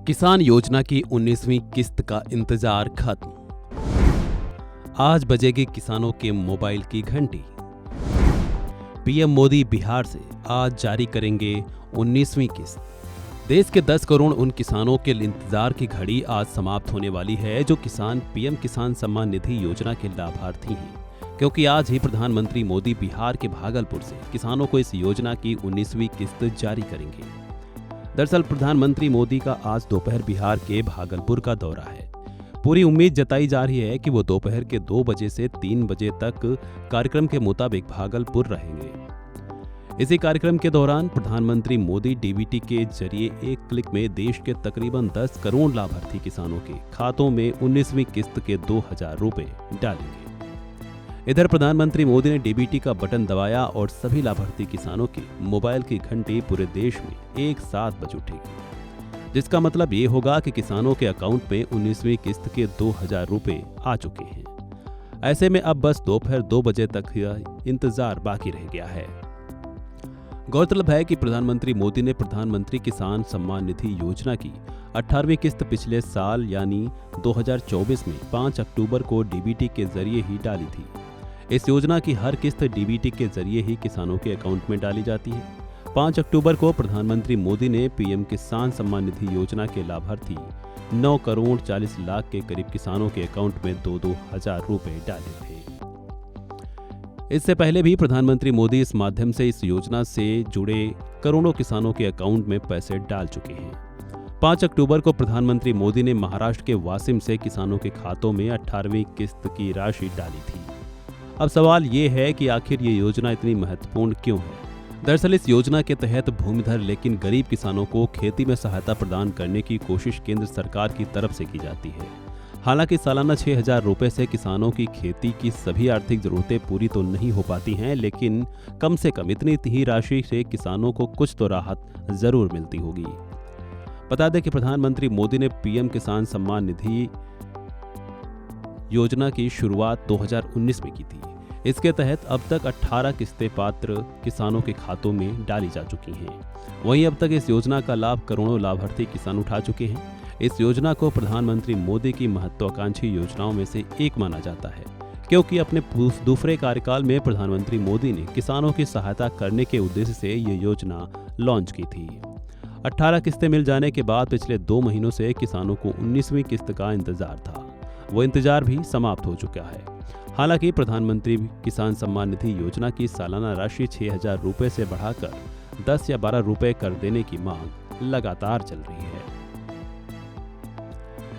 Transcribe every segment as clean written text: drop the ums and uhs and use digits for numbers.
किसान योजना की 19वीं किस्त का इंतजार खत्म। आज बजेगी किसानों के मोबाइल की घंटी। पीएम मोदी बिहार से आज जारी करेंगे 19वीं किस्त। देश के 10 करोड़ उन किसानों के इंतजार की घड़ी आज समाप्त होने वाली है जो किसान पीएम किसान सम्मान निधि योजना के लाभार्थी हैं, क्योंकि आज ही प्रधानमंत्री मोदी बिहार के भागलपुर से किसानों को इस योजना की 19वीं किस्त जारी करेंगे। दरअसल प्रधानमंत्री मोदी का आज दोपहर बिहार के भागलपुर का दौरा है। पूरी उम्मीद जताई जा रही है कि वो दोपहर के 2 बजे से 3 बजे तक कार्यक्रम के मुताबिक भागलपुर रहेंगे। इसी कार्यक्रम के दौरान प्रधानमंत्री मोदी डीबीटी के जरिए एक क्लिक में देश के तकरीबन 10 करोड़ लाभार्थी किसानों के खातों में 19वीं किस्त के 2000 रुपए डालेंगे। इधर प्रधानमंत्री मोदी ने डीबीटी का बटन दबाया और सभी लाभार्थी किसानों की मोबाइल की घंटी पूरे देश में एक साथ बज उठेगी, जिसका मतलब ये होगा कि किसानों के अकाउंट में 19वीं किस्त के 2000 रुपए आ चुके हैं। ऐसे में अब बस दोपहर 2 बजे तक इंतजार बाकी रह गया है। गौरतलब है कि प्रधानमंत्री मोदी ने प्रधानमंत्री किसान सम्मान निधि योजना की 18वीं किस्त पिछले साल यानी 2024 में 5 अक्टूबर को डीबीटी के जरिए ही डाली थी। इस योजना की हर किस्त डीबीटी के जरिए ही किसानों के अकाउंट में डाली जाती है। 5 अक्टूबर को प्रधानमंत्री मोदी ने पीएम किसान सम्मान निधि योजना के लाभार्थी 9 करोड़ 40 लाख के करीब किसानों के अकाउंट में 2-2 हजार रुपए डाले थे। इससे पहले भी प्रधानमंत्री मोदी इस माध्यम से इस योजना से जुड़े करोड़ों किसानों के अकाउंट में पैसे डाल चुके हैं। 5 अक्टूबर को प्रधानमंत्री मोदी ने महाराष्ट्र के वासिम से किसानों के खातों में 18वीं किस्त की राशि डाली थी। अब सवाल ये है कि आखिर ये योजना इतनी महत्वपूर्ण क्यों है। दरअसल इस योजना के तहत भूमिधर लेकिन गरीब किसानों को खेती में सहायता प्रदान करने की कोशिश केंद्र सरकार की तरफ से की जाती है। हालांकि सालाना 6000 रुपए से किसानों की खेती की सभी आर्थिक जरूरतें पूरी तो नहीं हो पाती हैं, लेकिन कम से कम इतनी ही राशि से किसानों को कुछ तो राहत जरूर मिलती होगी। बता दें कि प्रधानमंत्री मोदी ने पीएम किसान सम्मान निधि योजना की शुरुआत 2019 में की थी। इसके तहत अब तक 18 किस्तें पात्र किसानों के खातों में डाली जा चुकी हैं। वहीं अब तक इस योजना का लाभ करोड़ों लाभार्थी किसान उठा चुके हैं। इस योजना को प्रधानमंत्री मोदी की महत्वाकांक्षी योजनाओं में से एक माना जाता है, क्योंकि अपने दूसरे कार्यकाल में प्रधानमंत्री मोदी ने किसानों की सहायता करने के उद्देश्य से ये योजना लॉन्च की थी। 18 किस्तें मिल जाने के बाद पिछले 2 महीनों से किसानों को 19वीं किस्त का इंतजार था। वो इंतजार भी समाप्त हो चुका है। हालांकि प्रधानमंत्री किसान सम्मान निधि योजना की सालाना राशि 6000 रुपए से बढ़ाकर 10 या 12 रुपए कर देने की मांग लगातार चल रही है।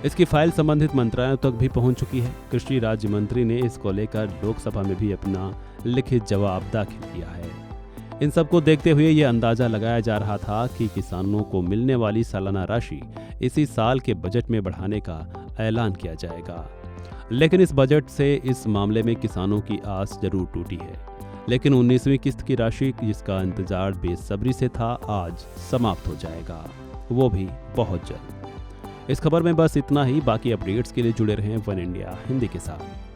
इसकी फाइल संबंधित मंत्रालयों तक भी पहुंच चुकी है। कृषि राज्य मंत्री ने इसको लेकर लोकसभा में भी अपना लिखित जवाब दाखिल किया है। इन सबको देखते हुए ये अंदाजा लगाया जा रहा था कि किसानों को मिलने वाली सालाना राशि इसी साल के बजट में बढ़ाने का ऐलान किया जाएगा, लेकिन इस बजट से इस मामले में किसानों की आस जरूर टूटी है। लेकिन 19वीं किस्त की राशि जिसका इंतजार बेसब्री से था आज समाप्त हो जाएगा, वो भी बहुत जल्द। इस खबर में बस इतना ही। बाकी अपडेट्स के लिए जुड़े रहें वन इंडिया हिंदी के साथ।